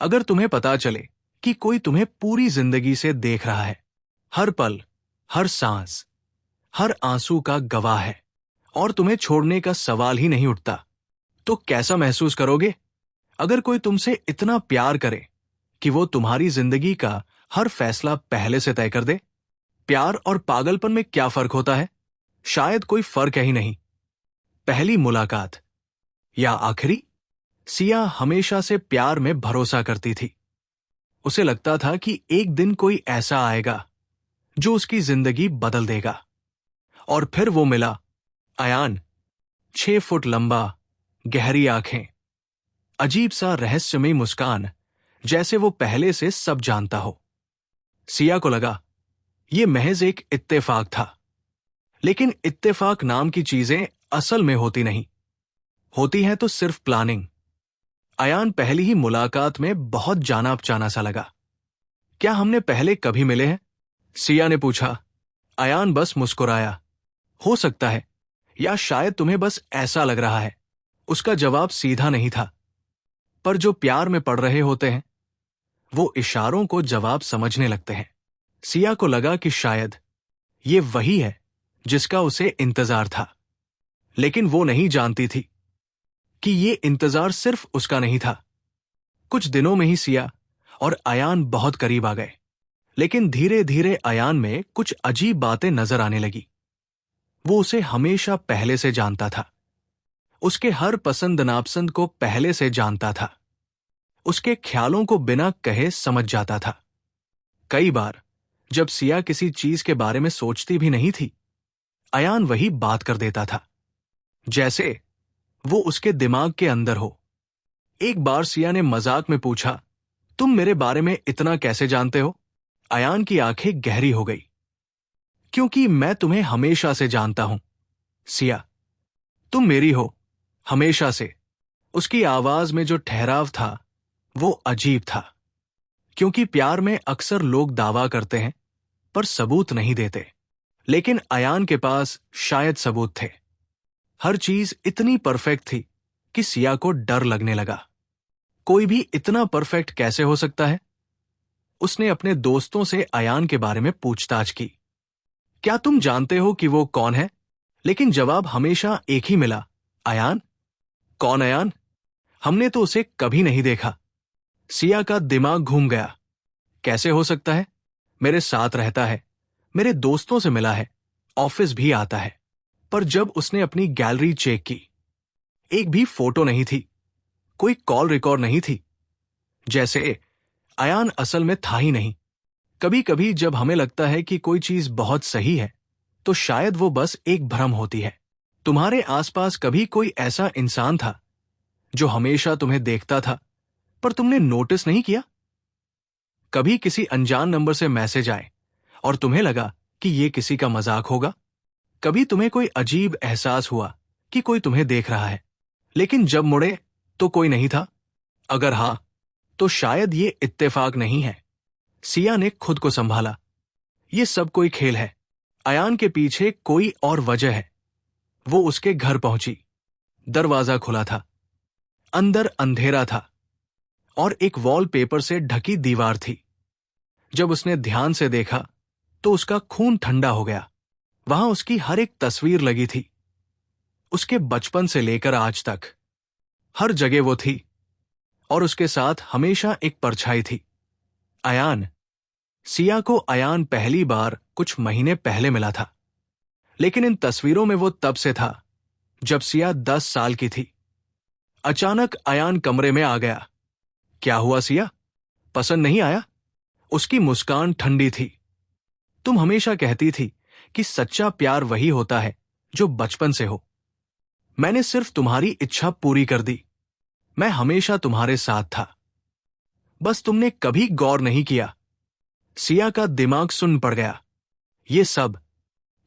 अगर तुम्हें पता चले कि कोई तुम्हें पूरी जिंदगी से देख रहा है, हर पल, हर सांस, हर आंसू का गवाह है, और तुम्हें छोड़ने का सवाल ही नहीं उठता, तो कैसा महसूस करोगे? अगर कोई तुमसे इतना प्यार करे कि वो तुम्हारी जिंदगी का हर फैसला पहले से तय कर दे। प्यार और पागलपन में क्या फर्क होता है? शायद कोई फर्क ही नहीं। पहली मुलाकात या आखिरी? सिया हमेशा से प्यार में भरोसा करती थी। उसे लगता था कि एक दिन कोई ऐसा आएगा जो उसकी जिंदगी बदल देगा। और फिर वो मिला। अयान, 6 फुट लंबा, गहरी आंखें, अजीब सा रहस्यमयी मुस्कान, जैसे वो पहले से सब जानता हो। सिया को लगा ये महज एक इत्तेफाक था। लेकिन इत्तेफाक नाम की चीजें असल में होती नहीं, होती हैं तो सिर्फ प्लानिंग। अयान पहली ही मुलाकात में बहुत जाना पहचाना सा लगा। क्या हमने पहले कभी मिले हैं? सिया ने पूछा। अयान बस मुस्कुराया। हो सकता है, या शायद तुम्हें बस ऐसा लग रहा है। उसका जवाब सीधा नहीं था, पर जो प्यार में पड़ रहे होते हैं वो इशारों को जवाब समझने लगते हैं। सिया को लगा कि शायद ये वही है जिसका उसे इंतजार था। लेकिन वो नहीं जानती थी कि ये इंतजार सिर्फ उसका नहीं था। कुछ दिनों में ही सिया और अयान बहुत करीब आ गए। लेकिन धीरे धीरे अयान में कुछ अजीब बातें नजर आने लगी। वो उसे हमेशा पहले से जानता था। उसके हर पसंद नापसंद को पहले से जानता था। उसके ख्यालों को बिना कहे समझ जाता था। कई बार जब सिया किसी चीज के बारे में सोचती भी नहीं थी, अयान वही बात कर देता था, जैसे वो उसके दिमाग के अंदर हो। एक बार सिया ने मजाक में पूछा, तुम मेरे बारे में इतना कैसे जानते हो? अयान की आंखें गहरी हो गई। क्योंकि मैं तुम्हें हमेशा से जानता हूं, सिया। तुम मेरी हो, हमेशा से। उसकी आवाज में जो ठहराव था वो अजीब था। क्योंकि प्यार में अक्सर लोग दावा करते हैं पर सबूत नहीं देते। लेकिन अयान के पास शायद सबूत थे। हर चीज इतनी परफेक्ट थी कि सिया को डर लगने लगा। कोई भी इतना परफेक्ट कैसे हो सकता है? उसने अपने दोस्तों से अयान के बारे में पूछताछ की। क्या तुम जानते हो कि वो कौन है? लेकिन जवाब हमेशा एक ही मिला, अयान। कौन अयान? हमने तो उसे कभी नहीं देखा। सिया का दिमाग घूम गया। कैसे हो सकता है? मेरे साथ रहता है, मेरे दोस्तों से मिला है, ऑफिस भी आता है। पर जब उसने अपनी गैलरी चेक की, एक भी फोटो नहीं थी, कोई कॉल रिकॉर्ड नहीं थी। जैसे अयान असल में था ही नहीं। कभी कभी जब हमें लगता है कि कोई चीज बहुत सही है, तो शायद वो बस एक भ्रम होती है। तुम्हारे आसपास कभी कोई ऐसा इंसान था जो हमेशा तुम्हें देखता था पर तुमने नोटिस नहीं किया? कभी किसी अनजान नंबर से मैसेज आए और तुम्हें लगा कि ये किसी का मजाक होगा? कभी तुम्हें कोई अजीब एहसास हुआ कि कोई तुम्हें देख रहा है, लेकिन जब मुड़े तो कोई नहीं था? अगर हां, तो शायद ये इत्तेफाक नहीं है। सिया ने खुद को संभाला। ये सब कोई खेल है। अयान के पीछे कोई और वजह है। वो उसके घर पहुंची। दरवाजा खुला था। अंदर अंधेरा था और एक वॉलपेपर से ढकी दीवार थी। जब उसने ध्यान से देखा तो उसका खून ठंडा हो गया। वहां उसकी हर एक तस्वीर लगी थी, उसके बचपन से लेकर आज तक। हर जगह वो थी और उसके साथ हमेशा एक परछाई थी, अयान। सिया को अयान पहली बार कुछ महीने पहले मिला था। लेकिन इन तस्वीरों में वो तब से था जब सिया 10 साल की थी। अचानक अयान कमरे में आ गया। क्या हुआ सिया? पसंद नहीं आया? उसकी मुस्कान ठंडी थी। तुम हमेशा कहती थी कि सच्चा प्यार वही होता है जो बचपन से हो। मैंने सिर्फ तुम्हारी इच्छा पूरी कर दी। मैं हमेशा तुम्हारे साथ था। बस तुमने कभी गौर नहीं किया। सिया का दिमाग सुन्न पड़ गया। ये सब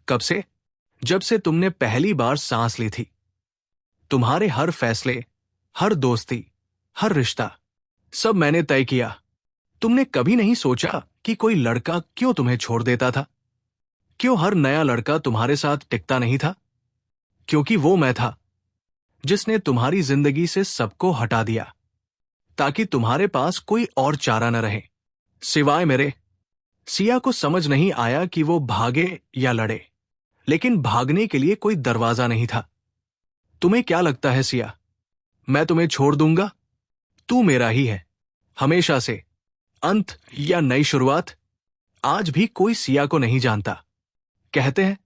कब से? जब से तुमने पहली बार सांस ली थी। तुम्हारे हर फैसले, हर दोस्ती, हर रिश्ता, सब मैंने तय किया। तुमने कभी नहीं सोचा कि कोई लड़का क्यों तुम्हें छोड़ देता था? क्यों हर नया लड़का तुम्हारे साथ टिकता नहीं था? क्योंकि वो मैं था जिसने तुम्हारी जिंदगी से सबको हटा दिया। ताकि तुम्हारे पास कोई और चारा न रहे सिवाय मेरे। सिया को समझ नहीं आया कि वो भागे या लड़े, लेकिन भागने के लिए कोई दरवाजा नहीं था। तुम्हें क्या लगता है सिया, मैं तुम्हें छोड़ दूंगा? तू मेरा ही है, हमेशा से। अंत या नई शुरुआत? आज भी कोई सिया को नहीं जानता। कहते हैं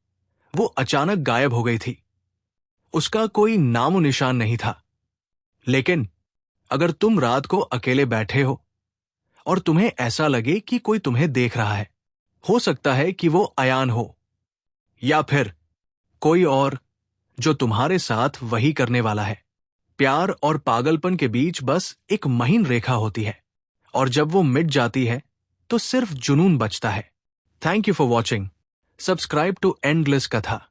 वो अचानक गायब हो गई थी, उसका कोई नामो निशान नहीं था। लेकिन अगर तुम रात को अकेले बैठे हो और तुम्हें ऐसा लगे कि कोई तुम्हें देख रहा है, हो सकता है कि वो अयान हो, या फिर कोई और जो तुम्हारे साथ वही करने वाला है। प्यार और पागलपन के बीच बस एक महीन रेखा होती है, और जब वो मिट जाती है तो सिर्फ जुनून बचता है। Thank you for watching. Subscribe to endless कथा।